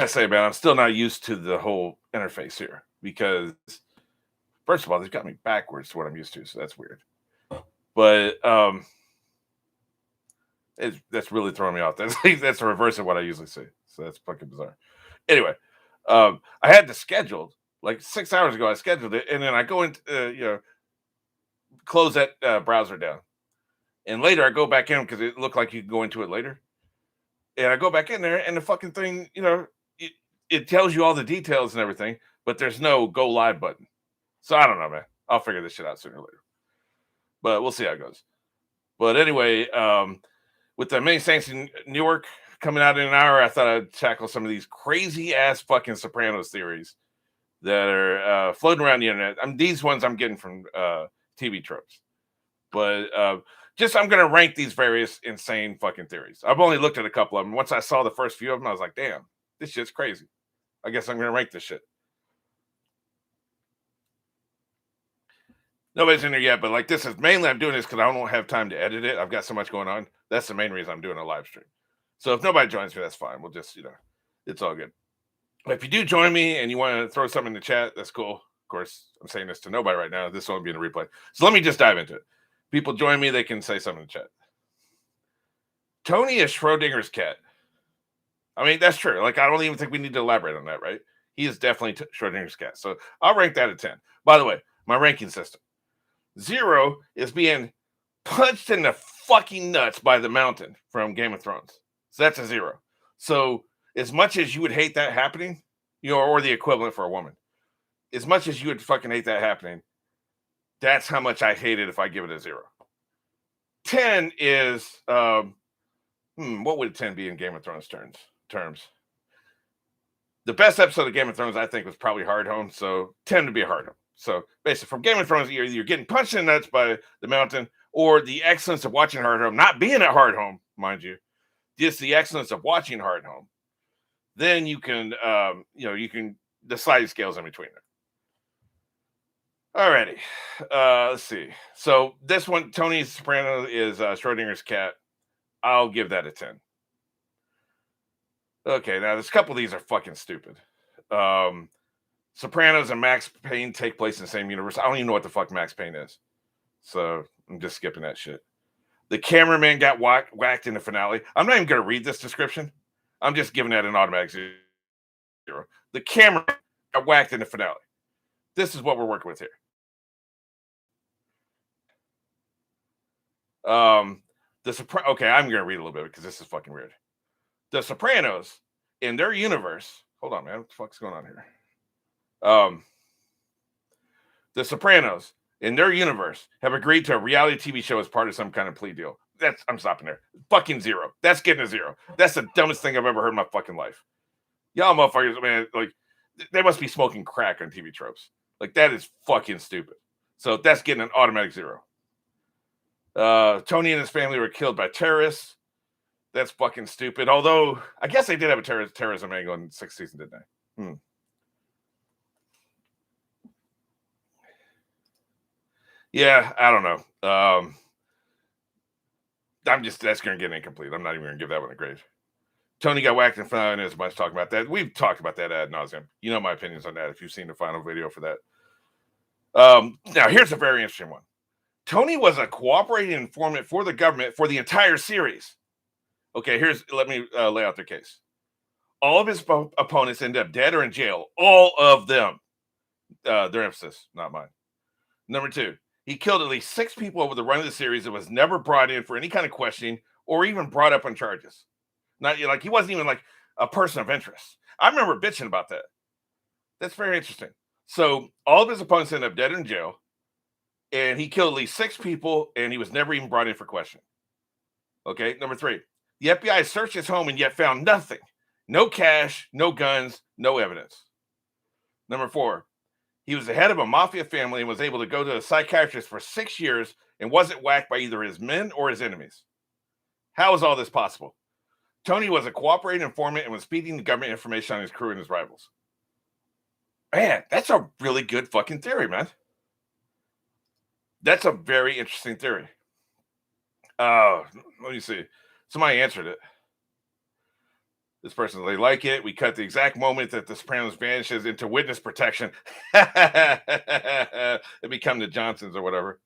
I say, man, I'm still not used to the whole interface here because, first of all, they've got me backwards to what I'm used to, so that's weird. But that's really throwing me off. That's the reverse of what I usually see, so that's fucking bizarre. Anyway, I had this scheduled like 6 hours ago. I scheduled it, and then I go into close that browser down, and later I go back in because it looked like you could go into it later. And I go back in there, and the fucking thing, it tells you all the details and everything, but there's no go live button. So I don't know, man. I'll figure this shit out sooner or later. But we'll see how it goes. But anyway, with the main saints in Newark coming out in an hour, I thought I'd tackle some of these crazy ass fucking Sopranos theories that are floating around the internet. These ones I'm getting from TV tropes. But I'm going to rank these various insane fucking theories. I've only looked at a couple of them. Once I saw the first few of them, I was like, damn, this shit's crazy. I guess I'm going to rank this shit. Nobody's in there yet, but like this is mainly I'm doing this because I don't have time to edit it. I've got so much going on. That's the main reason I'm doing a live stream. So if nobody joins me, that's fine. We'll just, it's all good. But if you do join me and you want to throw something in the chat, that's cool. Of course, I'm saying this to nobody right now. This won't be in a replay. So let me just dive into it. People join me, they can say something in the chat. Tony is Schrodinger's cat. I mean, that's true. Like, I don't even think we need to elaborate on that, right? He is definitely Schrodinger's cat. So I'll rank that at 10. By the way, my ranking system. 0 is being punched in the fucking nuts by the Mountain from Game of Thrones. So that's a 0. So as much as you would hate that happening, or the equivalent for a woman, as much as you would fucking hate that happening, that's how much I hate it if I give it a 0. 10 is, what would 10 be in Game of Thrones terms? The best episode of Game of Thrones, I think, was probably Hard Home. So 10 to be a Hard Home. So basically, from Game of Thrones, you're getting punched in the nuts by the Mountain, or the excellence of watching Hard Home, not being at Hard Home, mind you, just the excellence of watching Hard Home. Then you can, you can the sliding scales in between there. Alrighty, let's see. So this one, Tony Soprano is Schrodinger's cat. I'll give that a 10. Okay, now there's a couple of these are fucking stupid. Sopranos and Max Payne take place in the same universe. I don't even know what the fuck Max Payne is. So I'm just skipping that shit. The cameraman got whacked in the finale. I'm not even going to read this description. I'm just giving that an automatic 0. The camera got whacked in the finale. This is what we're working with here. Okay, I'm going to read a little bit because this is fucking weird. The Sopranos in their universe. Hold on, man. What the fuck's going on here? The Sopranos in their universe have agreed to a reality TV show as part of some kind of plea deal. I'm stopping there. Fucking 0. That's getting a 0. That's the dumbest thing I've ever heard in my fucking life. Y'all motherfuckers, man, like, they must be smoking crack on TV tropes. Like, that is fucking stupid. So that's getting an automatic 0. Tony and his family were killed by terrorists. That's fucking stupid. Although, I guess they did have a terrorism angle in 6th season, didn't they? Yeah, I don't know. That's going to get incomplete. I'm not even going to give that one a grade. Tony got whacked in front of as much talking about that. We've talked about that ad nauseum. You know my opinions on that if you've seen the final video for that. Now, here's a very interesting one. Tony was a cooperating informant for the government for the entire series. Okay, let me lay out their case. All of his opponents ended up dead or in jail. All of them. Their emphasis, not mine. Number 2, he killed at least 6 people over the run of the series and was never brought in for any kind of questioning or even brought up on charges. Not like he wasn't even like a person of interest. I remember bitching about that. That's very interesting. So all of his opponents ended up dead or in jail, and he killed at least 6 people, and he was never even brought in for questioning. Okay, number 3, the FBI searched his home and yet found nothing. No cash, no guns, no evidence. Number 4, he was the head of a mafia family and was able to go to a psychiatrist for 6 years and wasn't whacked by either his men or his enemies. How is all this possible? Tony was a cooperating informant and was feeding the government information on his crew and his rivals. Man, that's a really good fucking theory, man. That's a very interesting theory. Let me see. Somebody answered it. This person, they like it. We cut the exact moment that the Sopranos vanishes into witness protection. It become the Johnsons or whatever.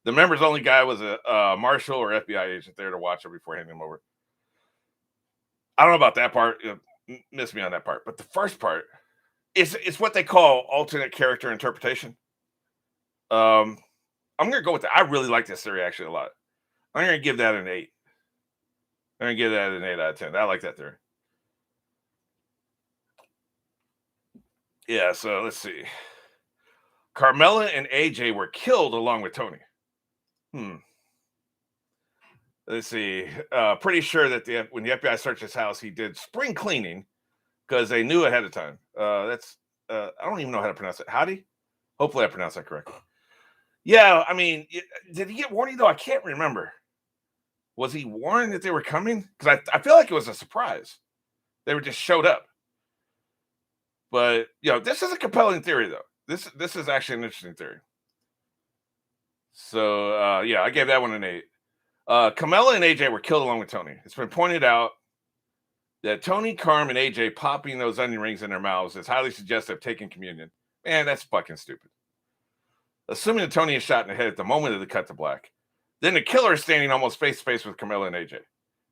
The members only guy was a marshal or FBI agent there to watch her before handing him over. I don't know about that part. Miss me on that part. But the first part is what they call alternate character interpretation. I'm gonna go with that. I really like this theory actually a lot. I'm gonna give that an 8. I'm gonna give that an 8 out of 10. I like that theory. Yeah, so let's see. Carmela and AJ were killed along with Tony. Let's see. Pretty sure that when the FBI searched his house, he did spring cleaning because they knew ahead of time. That's I don't even know how to pronounce it. Howdy? Hopefully I pronounced that correctly. Yeah, I mean, did he get warning though? I can't remember. Was he warned that they were coming? Because I feel like it was a surprise. They were just showed up. But this is a compelling theory though. This is actually an interesting theory. So yeah, I gave that one an 8. Camilla and AJ were killed along with Tony. It's been pointed out that Tony, Carm, and AJ popping those onion rings in their mouths is highly suggestive of taking communion. Man, that's fucking stupid. Assuming that Tony is shot in the head at the moment of the cut to black, then the killer is standing almost face to face with Camilla and AJ.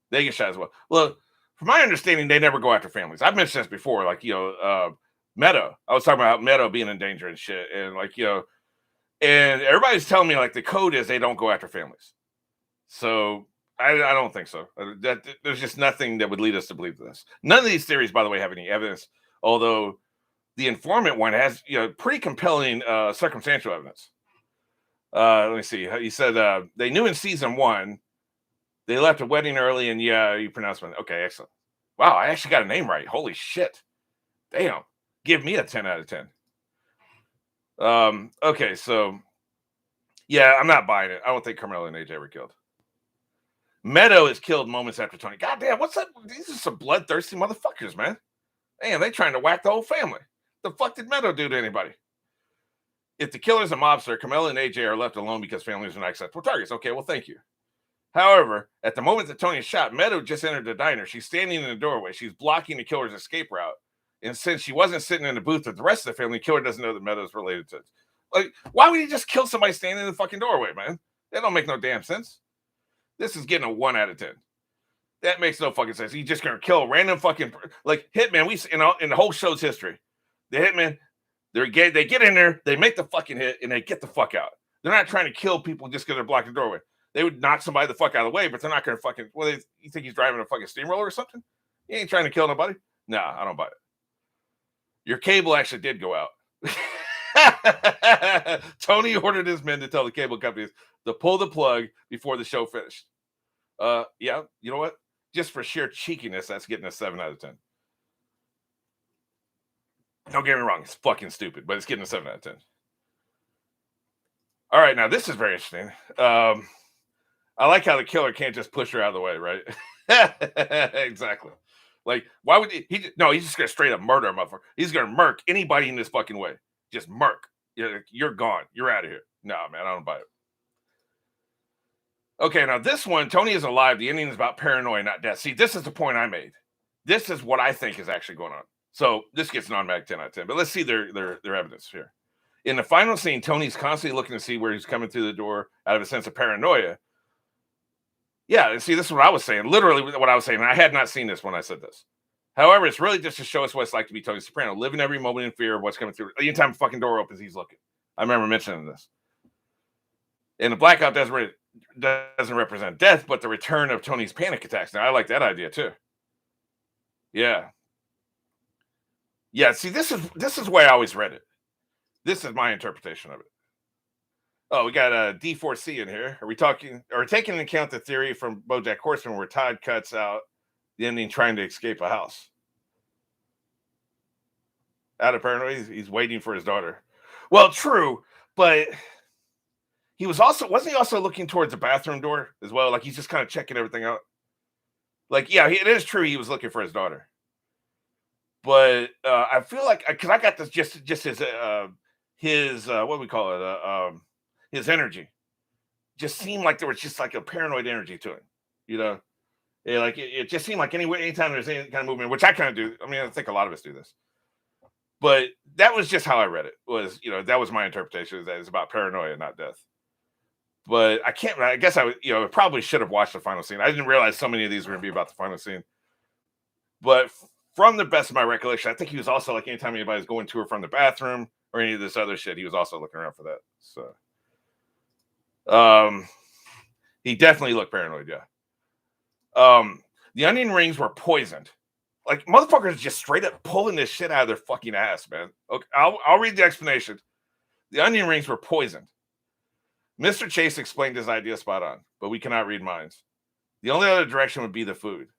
They get shot as well. Well, from my understanding, they never go after families. I've mentioned this before, like Meadow. I was talking about Meadow being in danger and shit, and and everybody's telling me like the code is they don't go after families. So I don't think so. There's just nothing that would lead us to believe this. None of these theories, by the way, have any evidence. Although the informant one has pretty compelling circumstantial evidence. Let me see. He said they knew in season 1 they left a wedding early, and you pronounced it. Okay, excellent. Wow, I actually got a name right. Holy shit! Damn, give me a 10 out of 10. Okay, so yeah, I'm not buying it. I don't think Carmela and AJ were killed. Meadow is killed moments after Tony. God damn, what's that? These are some bloodthirsty motherfuckers, man. Damn, they trying to whack the whole family. The fuck did Meadow do to anybody? If the killer's a mobster, Camilla and AJ are left alone because families are not acceptable targets. Okay, well, thank you. However, at the moment that Tony is shot, Meadow just entered the diner. She's standing in the doorway. She's blocking the killer's escape route. And since she wasn't sitting in the booth with the rest of the family, the killer doesn't know that Meadow's related to it. Like, why would he just kill somebody standing in the fucking doorway, man? That don't make no damn sense. This is getting a 1 out of 10. That makes no fucking sense. He's just gonna kill a random fucking like hitman. In the whole show's history, the hitman, they get in there, they make the fucking hit, and they get the fuck out. They're not trying to kill people just because they're blocking the doorway. They would knock somebody the fuck out of the way, but they're not gonna fucking. Well, you think he's driving a fucking steamroller or something? He ain't trying to kill nobody. Nah, I don't buy it. Your cable actually did go out. Tony ordered his men to tell the cable companies to pull the plug before the show finished. Yeah, you know what? Just for sheer cheekiness, that's getting a 7 out of 10. Don't get me wrong, it's fucking stupid, but it's getting a 7 out of 10. All right, now this is very interesting. I like how the killer can't just push her out of the way, right? Exactly. Like, why would he? No, he's just gonna straight up murder a motherfucker. He's gonna murk anybody in this fucking way. Just murk. You're gone. You're out of here. No, man, I don't buy it. Okay, now this one, Tony is alive. The ending is about paranoia, not death. See, this is the point I made. This is what I think is actually going on. So this gets an automatic 10 out of 10. But let's see their evidence here. In the final scene, Tony's constantly looking to see where he's coming through the door out of a sense of paranoia. Yeah, and see, this is what I was saying. Literally what I was saying. I had not seen this when I said this. However, it's really just to show us what it's like to be Tony Soprano, living every moment in fear of what's coming through. Anytime a fucking door opens, he's looking. I remember mentioning this. And the blackout doesn't represent death, but the return of Tony's panic attacks. Now, I like that idea too. Yeah. Yeah, see, this is why I always read it. This is my interpretation of it. Oh, we got a D4C in here. Are we taking into account the theory from BoJack Horseman where Todd cuts out the ending trying to escape a house? Out of paranoia, he's waiting for his daughter. Well, true, but wasn't he also looking towards the bathroom door as well? Like he's just kind of checking everything out. Like, yeah, it is true he was looking for his daughter. But I feel like because I got this just his what do we call it? His energy just seemed like there was just like a paranoid energy to him, you know. It just seemed like anytime there's any kind of movement, which I kind of do. I mean, I think a lot of us do this. But that was just how I read it. That was my interpretation. That it's about paranoia, not death. But I can't. I guess probably should have watched the final scene. I didn't realize so many of these were going to be about the final scene. But from the best of my recollection, I think he was also like anytime anybody's going to or from the bathroom or any of this other shit, he was also looking around for that. So, he definitely looked paranoid. Yeah. The onion rings were poisoned. Like, motherfuckers just straight up pulling this shit out of their fucking ass, man. Okay, I'll read the explanation. The onion rings were poisoned. Mr. Chase explained his idea spot on, but we cannot read minds. The only other direction would be the food.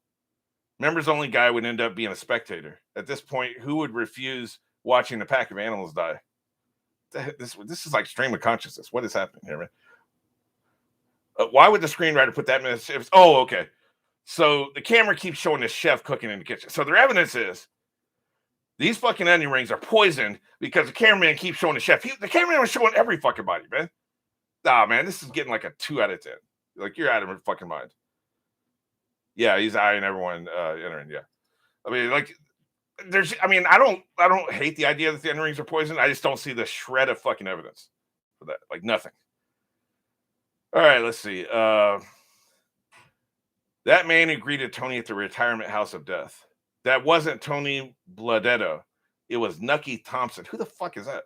Members only guy would end up being a spectator. At this point, who would refuse watching a pack of animals die? This is like stream of consciousness. What is happening here, man? Why would the screenwriter put that many? Oh, okay. So the camera keeps showing this chef cooking in the kitchen. So their evidence is these fucking onion rings are poisoned because the cameraman keeps showing the chef. The cameraman was showing every fucking body, man. Nah, man, this is getting like a 2 out of 10. Like, you're out of your fucking mind. Yeah, he's eyeing everyone entering. Yeah, I mean, like, I don't hate the idea that the onion rings are poisoned. I just don't see the shred of fucking evidence for that. Like, nothing. All right, let's see. That man who greeted Tony at the retirement house of death. That wasn't Tony Bladetto. It was Nucky Thompson. Who the fuck is that?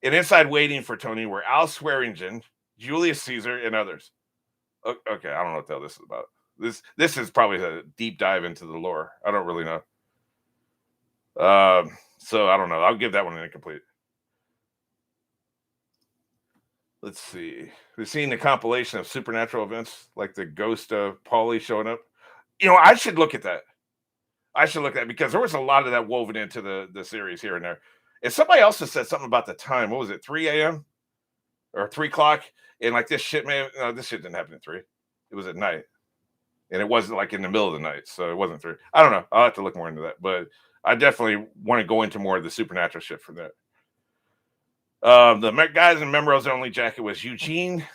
And inside waiting for Tony were Al Swearingen, Julius Caesar, and others. Okay, I don't know what the hell this is about. This is probably a deep dive into the lore. I don't really know. So I don't know. I'll give that one an incomplete. Let's see. We've seen the compilation of supernatural events like the Ghost of Paulie showing up. I should look at that. Because there was a lot of that woven into the series here and there. And somebody else has said something about the time. What was it, 3 a.m. or 3 o'clock? And like this shit, man, no, this shit didn't happen at 3. It was at night. And it wasn't like in the middle of the night. So it wasn't 3. I don't know. I'll have to look more into that. But I definitely want to go into more of the supernatural shit from that. The guys in Memrose Only jacket was Eugene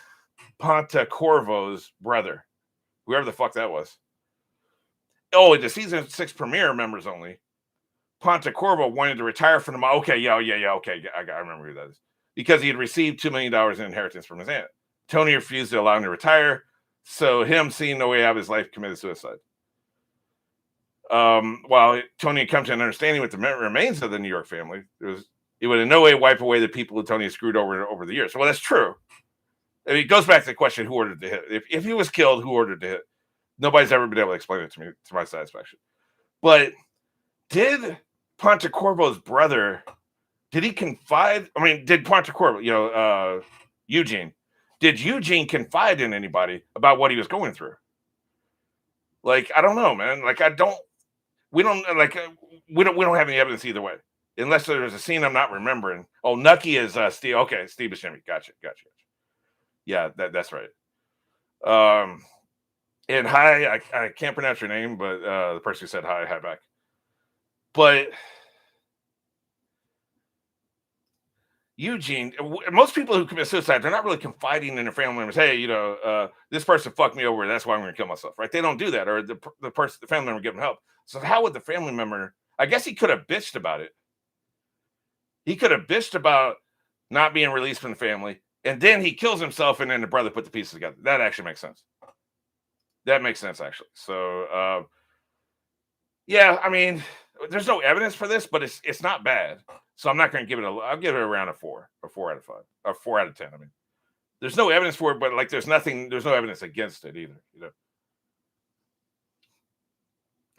Pontecorvo's brother. Whoever the fuck that was. Oh, the season 6 premiere, Members Only. Pontecorvo wanted to retire from the... Okay, yeah, okay. I remember who that is. Because he had received $2 million in inheritance from his aunt. Tony refused to allow him to retire, so him, seeing no way out of his life, committed suicide. While Tony had come to an understanding with the remains of the New York family, it would in no way wipe away the people who Tony screwed over the years. Well, that's true. I mean, it goes back to the question, who ordered the hit? If he was killed, who ordered the hit? Nobody's ever been able to explain it to me, to my satisfaction. But did Pontecorvo's brother, did he confide? I mean, did Pontecorvo, Eugene, did Eugene confide in anybody about what he was going through? Like, I don't know, man. Like, we don't have any evidence either way. Unless there's a scene I'm not remembering. Oh, Nucky is Steve. Okay, Steve Buscemi. Gotcha. Yeah, that's right. And hi, I can't pronounce your name, but the person who said hi back. But Eugene, most people who commit suicide, they're not really confiding in their family members. Hey, this person fucked me over. That's why I'm going to kill myself, right? They don't do that, or the family member give them help. So how would the family member? I guess he could have bitched about it. He could have bitched about not being released from the family, and then he kills himself, and then the brother put the pieces together. That actually makes sense. That makes sense, actually. So, yeah, I mean, there's no evidence for this, but it's not bad. So I'm not going to give it I'll give it around a 4 out of 5, or 4 out of 10. I mean, there's no evidence for it, but like there's no evidence against it either.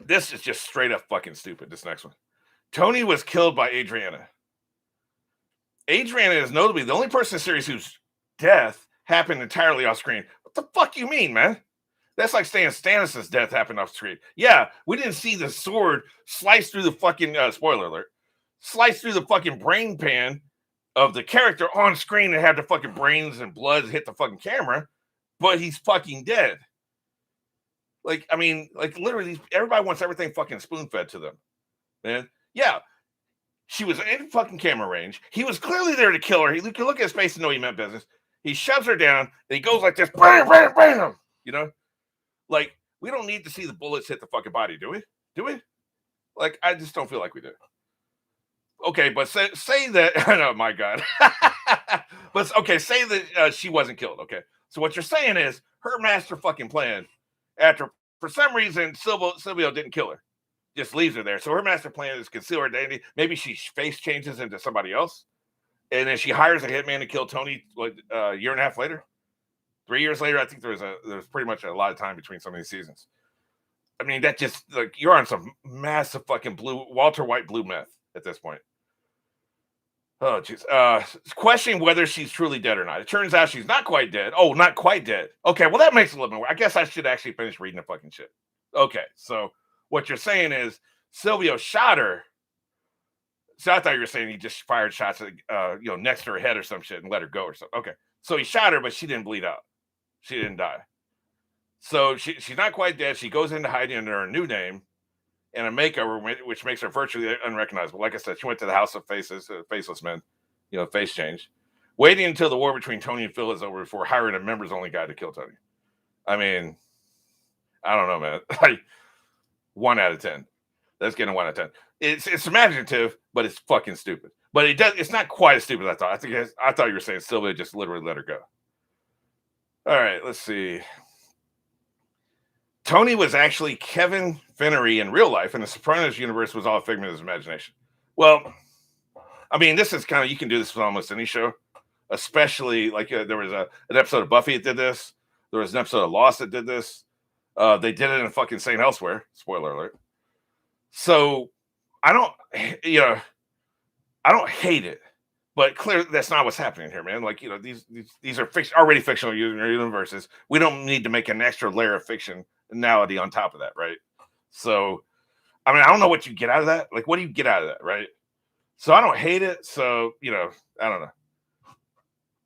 This is just straight up fucking stupid. This next one. Tony was killed by Adriana. Adriana is notably the only person in the series whose death happened entirely off screen. What the fuck you mean, man? That's like saying Stannis' death happened off screen. Yeah, we didn't see the sword slice through the fucking, spoiler alert, slice through the fucking brain pan of the character on screen and have the fucking brains and blood hit the fucking camera, but he's fucking dead. Like, I mean, like literally everybody wants everything fucking spoon-fed to them. Man, yeah. She was in fucking camera range. He was clearly there to kill her. You can look at his face and know he meant business. He shoves her down, and he goes like this, bam, bam, bam. Like, We don't need to see the bullets hit the fucking body, do we? Do we? Like, I just don't feel like we do. Okay, but say that. Oh my god. But okay, say that she wasn't killed. Okay, so what you're saying is her master fucking plan, after for some reason Silvio didn't kill her, just leaves her there. So her master plan is conceal her identity. Maybe she face changes into somebody else, and then she hires a hitman to kill Tony. Like a year and a half later, 3 years later. I think there's pretty much a lot of time between some of these seasons. I mean, that just like you're on some massive fucking Walter White blue meth at this point. Oh, jeez. Questioning whether she's truly dead or not. It turns out she's not quite dead. Oh, not quite dead. Okay, well, that makes a little more. I guess I should actually finish reading the fucking shit. Okay, so what you're saying is Silvio shot her. So I thought you were saying he just fired shots at, next to her head or some shit and let her go or something. Okay, so he shot her, but she didn't bleed out. She didn't die. So she's not quite dead. She goes into hiding under her new name and a makeover, which makes her virtually unrecognizable. Like I said, she went to the House of Faces, Faceless Men, face change, waiting until the war between Tony and Phil is over before hiring a members-only guy to kill Tony. I mean, I don't know, man. Like 1 out of 10. That's getting 1 out of 10. It's imaginative, but it's fucking stupid. But it's not quite as stupid as I thought. I thought you were saying Sylvia just literally let her go. All right, let's see. Tony was actually Kevin Finnery in real life, and the Sopranos universe was all a figment of his imagination. Well, I mean, this is kind of, you can do this with almost any show, especially like there was an episode of Buffy that did this. There was an episode of Lost that did this. They did it in fucking St. Elsewhere. Spoiler alert. So I don't hate it, but clearly that's not what's happening here, man. Like, these are already fictional universes. We don't need to make an extra layer of fictionality on top of that, right? So, I mean, I don't know what you get out of that. Like, what do you get out of that, right? So I don't hate it. So, I don't know.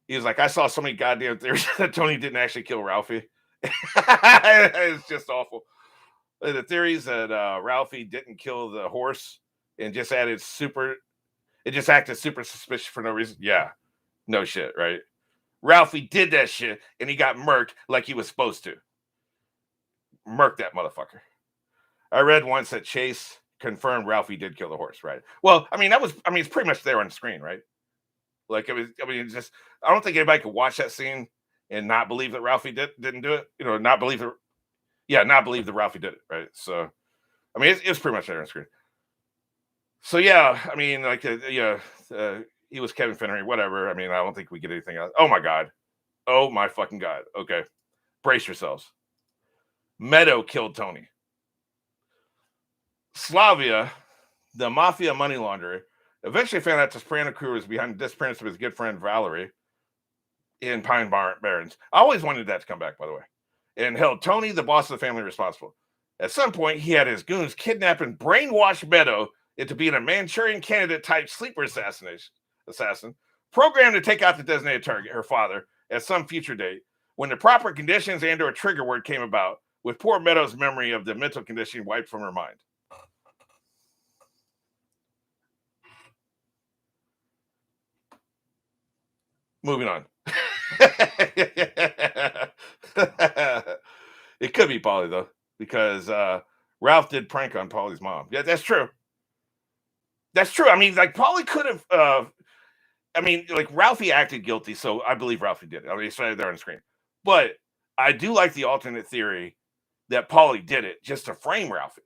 He was like, I saw so many goddamn theories that Tony didn't actually kill Ralphie. It's just awful. The theories that Ralphie didn't kill the horse and just acted super suspicious for no reason. Yeah, no shit, right? Ralphie did that shit and he got murked like he was supposed to. Murk that motherfucker. I read once that Chase confirmed Ralphie did kill the horse, right? Well, it's pretty much there on the screen, right? Like, it's just, I don't think anybody could watch that scene and not believe that Ralphie didn't do it. Not believe that Ralphie did it, right? So, I mean, it's pretty much there on the screen. So, yeah, I mean, like, he was Kevin Finnery, whatever. I mean, I don't think we get anything else. Oh, my God. Oh, my fucking God. Okay. Brace yourselves. Meadow killed Tony. Slavia, the mafia money launderer, eventually found out the Soprano crew was behind the disappearance of his good friend Valerie in Pine Barrens. I always wanted that to come back, by the way. And held Tony, the boss of the family, responsible. At some point, he had his goons kidnap and brainwash Meadow into being a Manchurian candidate-type sleeper assassin, programmed to take out the designated target, her father, at some future date, when the proper conditions and or a trigger word came about, with poor Meadow's memory of the mental condition wiped from her mind. Moving on. It could be Paulie, though, because Ralph did prank on Paulie's mom. Yeah, that's true. That's true. I mean, like, Paulie could have, like, Ralphie acted guilty, so I believe Ralphie did it. I mean, it's right there on the screen. But I do like the alternate theory that Paulie did it just to frame Ralphie.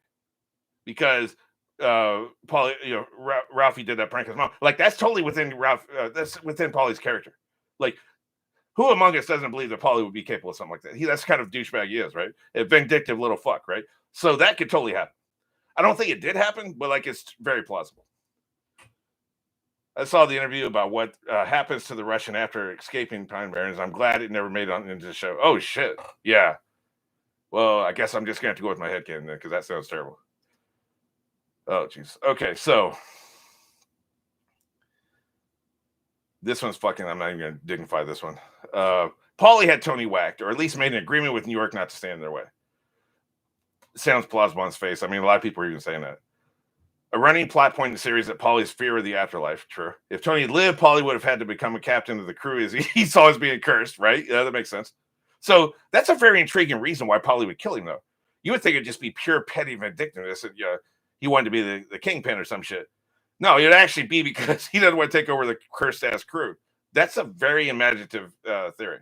Because Paulie, Ralphie did that prank on his mom. Like, that's totally within that's within Paulie's character. Like, who among us doesn't believe that Paulie would be capable of something like that? That's kind of douchebag he is, right? A vindictive little fuck, right? So that could totally happen. I don't think it did happen, but like, it's very plausible. I saw the interview about what happens to the Russian after escaping Pine Barrens. I'm glad it never made it into the show. Oh, shit. Yeah. Well, I guess I'm just going to have to go with my headcanon then, because that sounds terrible. Oh, jeez. Okay, so this one's fucking, I'm not even going to dignify this one. Paulie had Tony whacked, or at least made an agreement with New York not to stand in their way. Sounds plausible on his face. I mean, a lot of people are even saying that. A running plot point in the series that Paulie's fear of the afterlife. True. If Tony lived, Paulie would have had to become a captain of the crew as he saw as being cursed, right? Yeah, that makes sense. So that's a very intriguing reason why Paulie would kill him, though. You would think it'd just be pure petty vindictiveness, and he wanted to be the kingpin or some shit. No, it'd actually be because he doesn't want to take over the cursed ass crew. That's a very imaginative theory.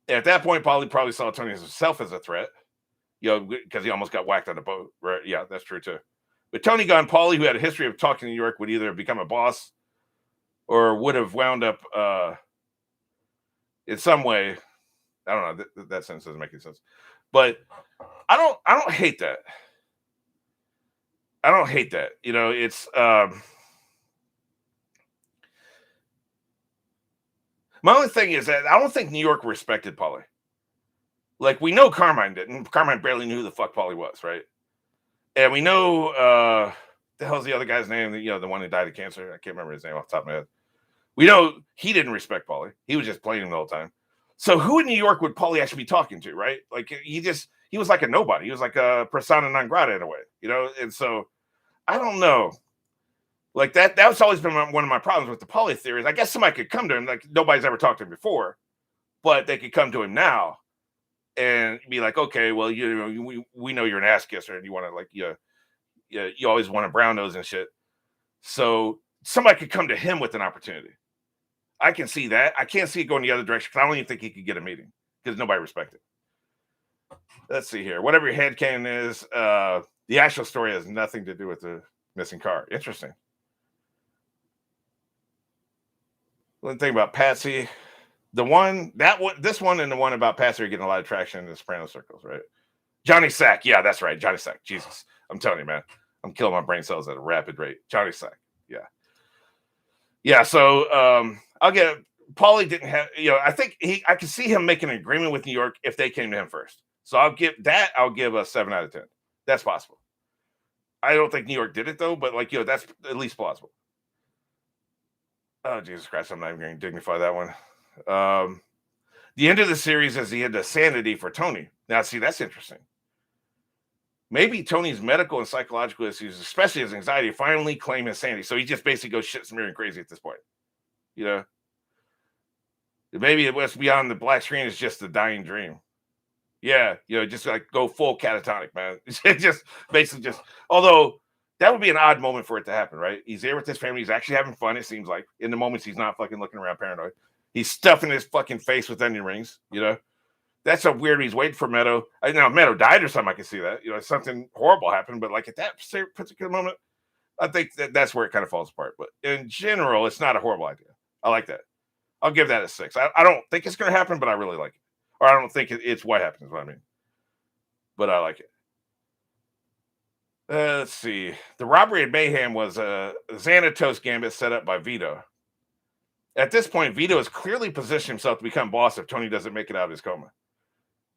At that point, Paulie probably saw Tony himself as a threat, because he almost got whacked on the boat. Right? Yeah, that's true too. But Tony gone, Paulie, who had a history of talking to New York, would either become a boss or would have wound up in some way. I don't know. That sentence doesn't make any sense. But I don't hate that. I don't hate that. It's my only thing is that I don't think New York respected Paulie. Like, we know Carmine didn't. Carmine barely knew who the fuck Paulie was, right? And we know the hell's the other guy's name? The one who died of cancer. I can't remember his name off the top of my head. We know he didn't respect Paulie. He was just playing him the whole time. So who in New York would Paulie actually be talking to, right? Like, he was like a nobody. He was like a persona non grata in a way, And so I don't know. Like, that's always been one of my problems with the Paulie theories. I guess somebody could come to him, like nobody's ever talked to him before, but they could come to him now and be like, okay, well, we know you're an ass kisser and you want to, like, you always want a brown nose and shit. So somebody could come to him with an opportunity. I can see that. I can't see it going the other direction because I don't even think he could get a meeting because nobody respects it. Let's see here. Whatever your headcanon is, the actual story has nothing to do with the missing car. Interesting. One thing about Patsy, this one and the one about Patsy are getting a lot of traction in the Soprano circles, right? Johnny Sack. Yeah, that's right. Johnny Sack. Jesus. I'm telling you, man. I'm killing my brain cells at a rapid rate. Johnny Sack. Yeah. Yeah, so I'll get Paulie didn't have, I think I can see him making an agreement with New York if they came to him first. So I'll give a 7 out of 10. That's possible. I don't think New York did it though, but that's at least plausible. Oh, Jesus Christ, I'm not even going to dignify that one. The end of the series is the end of sanity for Tony. Now, see, that's interesting. Maybe Tony's medical and psychological issues, especially his anxiety, finally claim his sanity. So he just basically goes shit smearing crazy at this point. Maybe what's beyond the black screen is just the dying dream. Yeah, just like go full catatonic, man. just basically although that would be an odd moment for it to happen, right? He's there with his family. He's actually having fun, it seems like. In the moments he's not fucking looking around paranoid. He's stuffing his fucking face with onion rings, That's a weird. He's waiting for Meadow. Now, Meadow died or something. I can see that. Something horrible happened. But like at that particular moment, I think that's where it kind of falls apart. But in general, it's not a horrible idea. I like that. I'll give that a 6. I don't think it's going to happen, but I really like it. Or I don't think it's what happens. What I mean. But I like it. Let's see. The robbery and mayhem was a Xanatos gambit set up by Vito. At this point, Vito has clearly positioned himself to become boss if Tony doesn't make it out of his coma.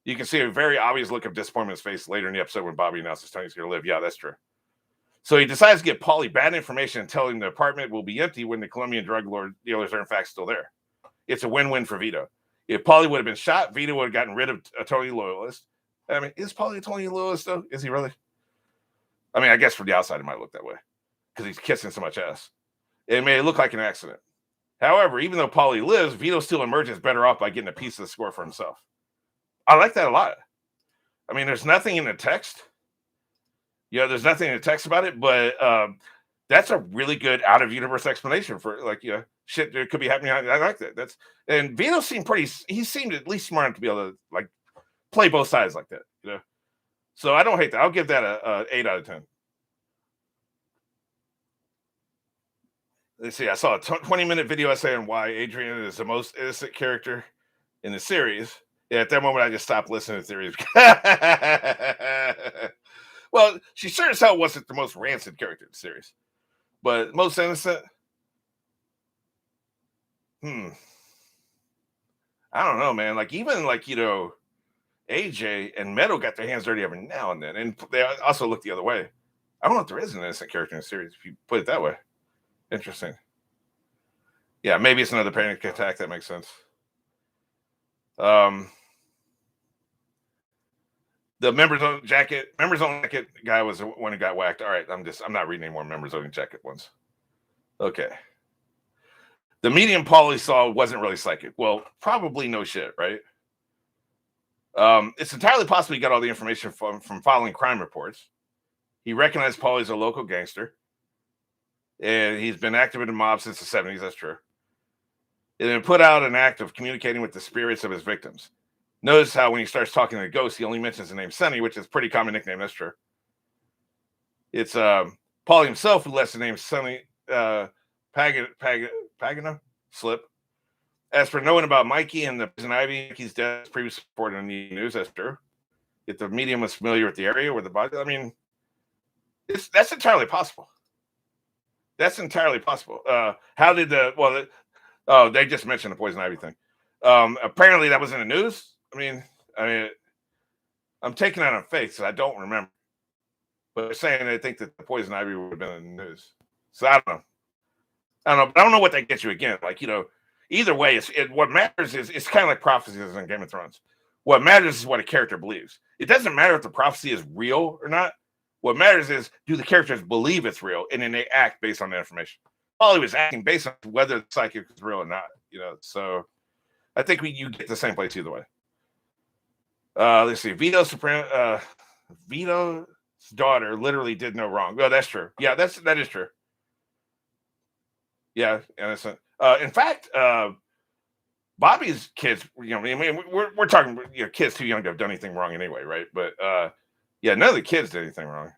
You can see a very obvious look of disappointment in his face later in the episode when Bobby announces Tony's going to live. Yeah, that's true. So he decides to give Paulie bad information and tell him the apartment will be empty when the Colombian drug lord dealers are in fact still there. It's a win-win for Vito. If Paulie would have been shot, Vito would have gotten rid of a Tony loyalist. I mean, is Paulie a Tony loyalist though? Is he really? I mean, I guess from the outside it might look that way because he's kissing so much ass. It may look like an accident. However, even though Paulie lives, Vito still emerges better off by getting a piece of the score for himself. I like that a lot. I mean, there's nothing in the text. There's nothing in the text about it, but that's a really good out-of-universe explanation for shit that could be happening. I like that. And Vito seemed he seemed at least smart enough to be able to play both sides like that. So I don't hate that. I'll give that a 8 out of 10. Let's see. I saw a 20-minute video essay on why Adrian is the most innocent character in the series. Yeah, at that moment, I just stopped listening to theories. Well, she sure as hell wasn't the most rancid character in the series. But most innocent? I don't know, man. Even AJ and Meadow got their hands dirty every now and then. And they also look the other way. I don't know if there is an innocent character in the series, if you put it that way. Interesting. Yeah, maybe it's another panic attack. That makes sense. The members only jacket guy was the one who got whacked. All right, I'm not reading any more members only jacket ones. Okay. The medium Paulie saw wasn't really psychic. Well, probably no shit, right? It's entirely possible he got all the information from following crime reports. He recognized Paulie as a local gangster, and he's been active in the mob since the 70s. That's true. And then put out an act of communicating with the spirits of his victims. Notice how when he starts talking to the ghost, he only mentions the name Sonny, which is a pretty common nickname. That's true. It's Paulie himself who lets the name Sonny Pagano slip. As for knowing about Mikey and the poison ivy, Mikey's death is previously reported in the news. That's true. If the medium was familiar with the area where the body, I mean, that's entirely possible. That's entirely possible. How did they just mentioned the poison ivy thing. Apparently that was in the news. I mean, I'm taking that on faith, so I don't remember. But they're saying they think that the poison ivy would have been in the news. So I don't know. But I don't know what that gets you again. Like, either way, what matters is it's kind of like prophecies in Game of Thrones. What matters is what a character believes. It doesn't matter if the prophecy is real or not. What matters is, do the characters believe it's real, and then they act based on the information. Paulie was acting based on whether the psychic is real or not. So I think you get the same place either way. Let's see. Vito's daughter literally did no wrong. Well, that's true. Yeah, that is true. Yeah, innocent. In fact, Bobby's kids, we're talking, kids too young to have done anything wrong anyway, right? But none of the kids did anything wrong.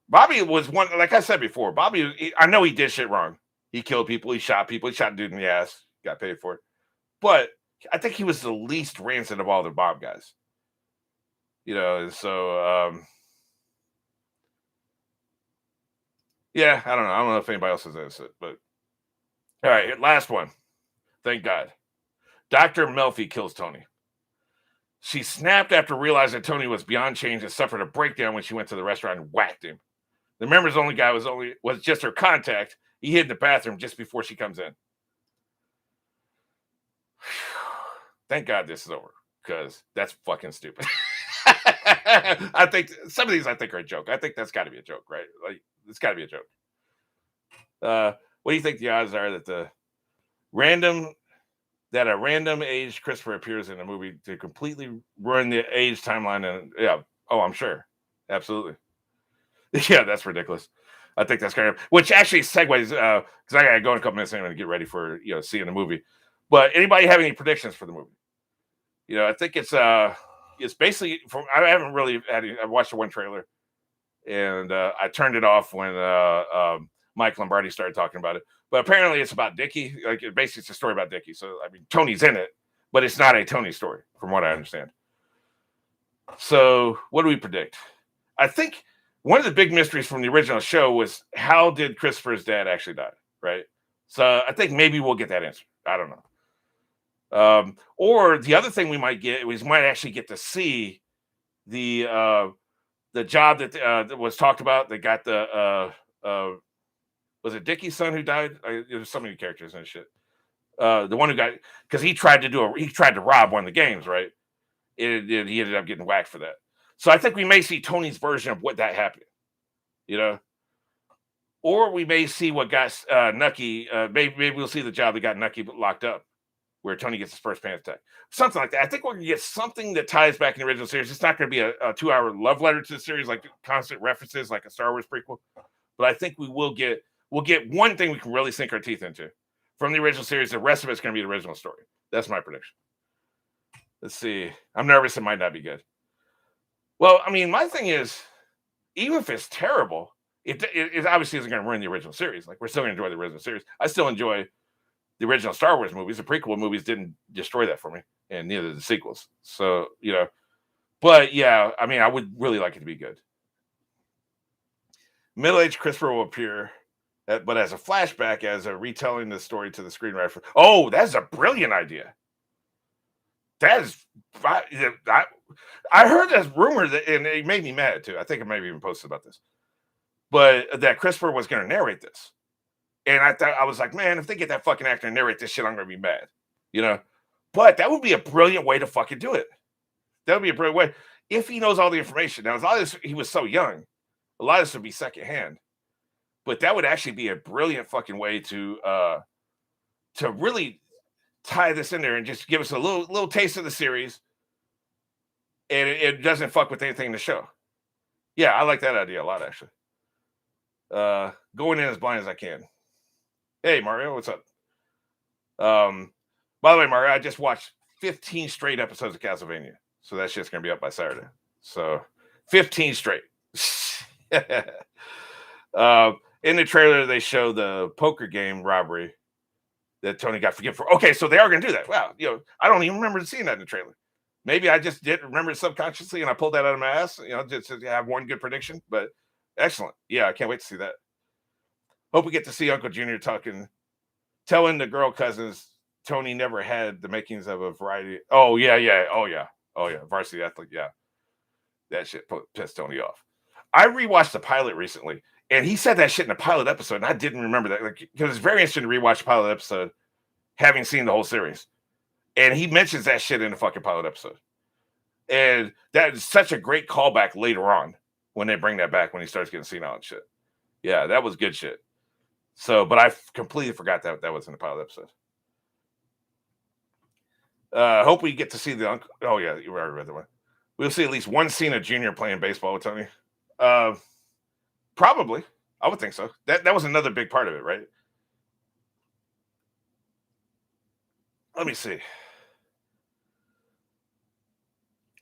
Bobby was one, like I said before. Bobby, I know he did shit wrong. He killed people. He shot people. He shot a dude in the ass. Got paid for it. But I think he was the least rancid of all the Bob guys. So yeah, I don't know. I don't know if anybody else is innocent, but all right, last one. Thank God. Dr. Melfi kills Tony. She snapped after realizing that Tony was beyond change and suffered a breakdown when she went to the restaurant and whacked him. The members only guy was just her contact. He hid in the bathroom just before she comes in. Thank God this is over, because that's fucking stupid. I think some of these are a joke. I think that's got to be a joke, right? Like, it's got to be a joke. What do you think the odds are that a random age Christopher appears in a movie to completely ruin the age timeline? And I'm sure, absolutely. Yeah, that's ridiculous. I think that's kind of, which actually segues, because I gotta go in a couple minutes anyway to get ready for seeing the movie. But anybody have any predictions for the movie? I think it's basically I haven't really had I watched the one trailer, and I turned it off when Mike Lombardi started talking about it. But apparently it's about Dickie. Like, basically it's a story about Dickie. So I mean, Tony's in it, but it's not a Tony story, from what I understand. So what do we predict? I think one of the big mysteries from the original show was, how did Christopher's dad actually die, right? So I think maybe we'll get that answer. I don't know. Or the other thing we might actually get to see the job that was talked about that got the was it Dickie's son who died? There's so many characters and shit. The one who got, because he tried to rob one of the games, right? He ended up getting whacked for that. So I think we may see Tony's version of what that happened, or we may see what got Nucky. Maybe we'll see the job that got Nucky locked up, where Tony gets his first panic attack. Something like that. I think we're going to get something that ties back in the original series. It's not going to be a 2-hour love letter to the series, like constant references, like a Star Wars prequel. But I think we'll get one thing we can really sink our teeth into from the original series. The rest of it's going to be the original story. That's my prediction. Let's see. I'm nervous. It might not be good. Well, I mean, my thing is, even if it's terrible, it obviously isn't going to ruin the original series. Like, we're still going to enjoy the original series. I still enjoy the original Star Wars movies. The prequel movies didn't destroy that for me, and neither did the sequels. So, but yeah, I mean, I would really like it to be good. Middle-aged Christopher will appear, but as a flashback, as a retelling the story to the screenwriter. Oh, that's a brilliant idea. That is, I heard this rumor that, and it made me mad too. I think I maybe even posted about this, but that Christopher was going to narrate this. And I was like, man, if they get that fucking actor to narrate this shit, I'm going to be mad, But that would be a brilliant way to fucking do it. That would be a brilliant way. If he knows all the information. Now, as long as he was so young, a lot of this would be secondhand. But that would actually be a brilliant fucking way to really tie this in there and just give us a little taste of the series. and it doesn't fuck with anything in the show. Yeah, I like that idea a lot, actually. Going in as blind as I can. Hey, Mario, what's up? By the way, Mario, I just watched 15 straight episodes of Castlevania, so that shit's gonna be up by Saturday. So 15 straight. In the trailer, they show the poker game robbery that Tony got forgiven for. Okay, so they are gonna do that. Wow, I don't even remember seeing that in the trailer. Maybe I just didn't remember it subconsciously, and I pulled that out of my ass. Just to have one good prediction. But excellent. Yeah, I can't wait to see that. Hope we get to see Uncle Junior telling the girl cousins Tony never had the makings of a variety. Oh yeah, varsity athlete. Yeah, that shit pissed Tony off. I rewatched the pilot recently, and he said that shit in the pilot episode, and I didn't remember that because it's very interesting to rewatch the pilot episode, having seen the whole series. And he mentions that shit in the fucking pilot episode. And that is such a great callback later on when they bring that back when he starts getting senile and shit. Yeah, that was good shit. So, but I completely forgot that was in the pilot episode. Hope we get to see the uncle. Oh, yeah, you already read that one. We'll see at least one scene of Junior playing baseball with Tony. Probably. I would think so. That was another big part of it, right? Let me see.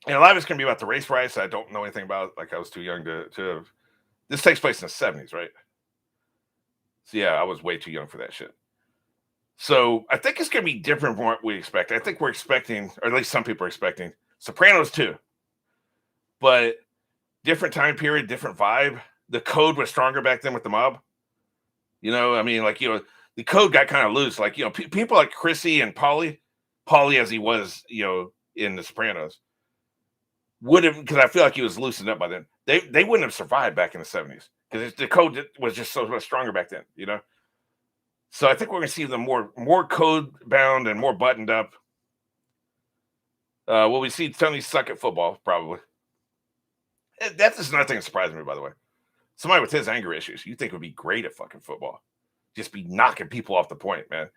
And a lot of it's going to be about the race riots I don't know anything about. Like, I was too young to. This takes place in the 70s, right? So, yeah, I was way too young for that shit. So, I think it's going to be different from what we expect. I think we're expecting, or at least some people are expecting, Sopranos too. But different time period, different vibe. The code was stronger back then with the mob. I mean, like, the code got kind of loose. Like, people like Chrissy and Paulie as he was, in The Sopranos, would have, because I feel like he was loosened up by then. They wouldn't have survived back in the 70s because the code was just so much stronger back then, So I think we're going to see them more code bound and more buttoned up. Will we see Tony suck at football? Probably. That's just another thing that surprised me, by the way. Somebody with his anger issues, you think would be great at fucking football. Just be knocking people off the point, man.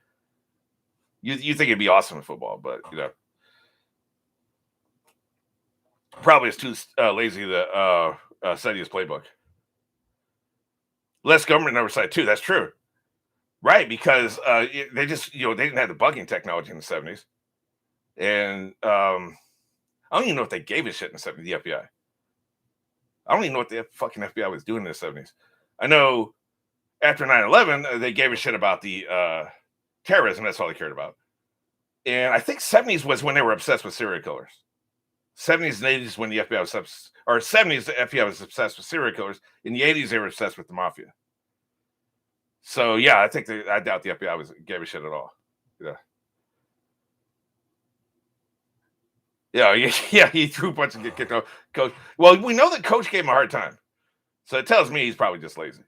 You think it'd be awesome in football, but probably is too lazy to study his playbook. Less government oversight too. That's true, right? Because they just they didn't have the bugging technology in the 70s, and I don't even know if they gave a shit in the 70s. The FBI. I don't even know what the fucking FBI was doing in the 70s. I know after 9/11, they gave a shit about the terrorism. That's all they cared about. And I think 70s was when they were obsessed with serial killers. 70s and 80s when the FBI was obsessed, or 70s the FBI was obsessed with serial killers. In the 80s, they were obsessed with the mafia. So yeah, I doubt the FBI gave a shit at all. Yeah, he threw a bunch and get kicked off. Coach. Well, we know that Coach gave him a hard time. So it tells me he's probably just lazy.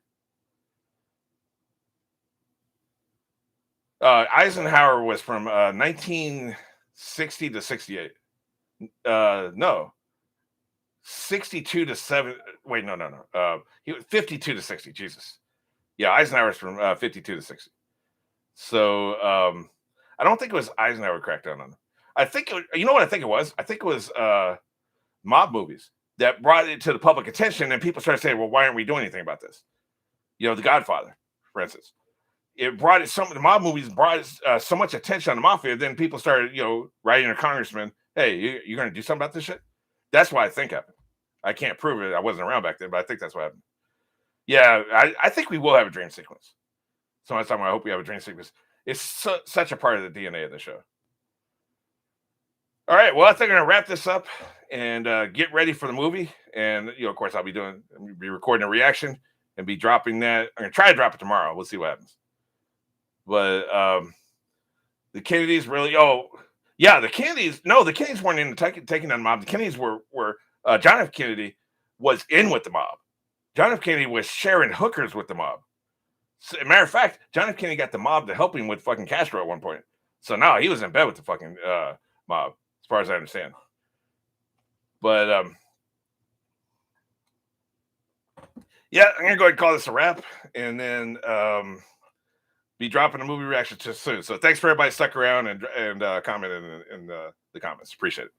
Eisenhower was from 1960 to 68. No. 62 to 7. Wait, no. He was 52 to 60. Jesus. Yeah, Eisenhower's from 52 to 60. So I don't think it was Eisenhower cracked down on him. I think you know what I think it was? I think it was mob movies that brought it to the public attention, and people started saying, "Well, why aren't we doing anything about this?" The Godfather, for instance, the mob movies brought so much attention on the mafia. Then people started, writing to congressman, "Hey, you're going to do something about this shit." That's why I think happened. I can't prove it. I wasn't around back then, but I think that's what happened. Yeah, I think we will have a dream sequence. So much time. I hope we have a dream sequence. It's such a part of the DNA of the show. All right, well, I think I'm gonna wrap this up and get ready for the movie. And of course, I'll be recording a reaction and be dropping that. I'm gonna try to drop it tomorrow. We'll see what happens. But the Kennedys really. Oh, yeah, the Kennedys. No, the Kennedys weren't in taking on the mob. The Kennedys were John F. Kennedy was in with the mob. John F. Kennedy was sharing hookers with the mob. So, matter of fact, John F. Kennedy got the mob to help him with fucking Castro at one point. So now he was in bed with the fucking mob, as far as I understand. But yeah, I'm gonna go ahead and call this a wrap, and then be dropping a movie reaction just soon. So thanks for everybody stuck around and commented in the comments. Appreciate it.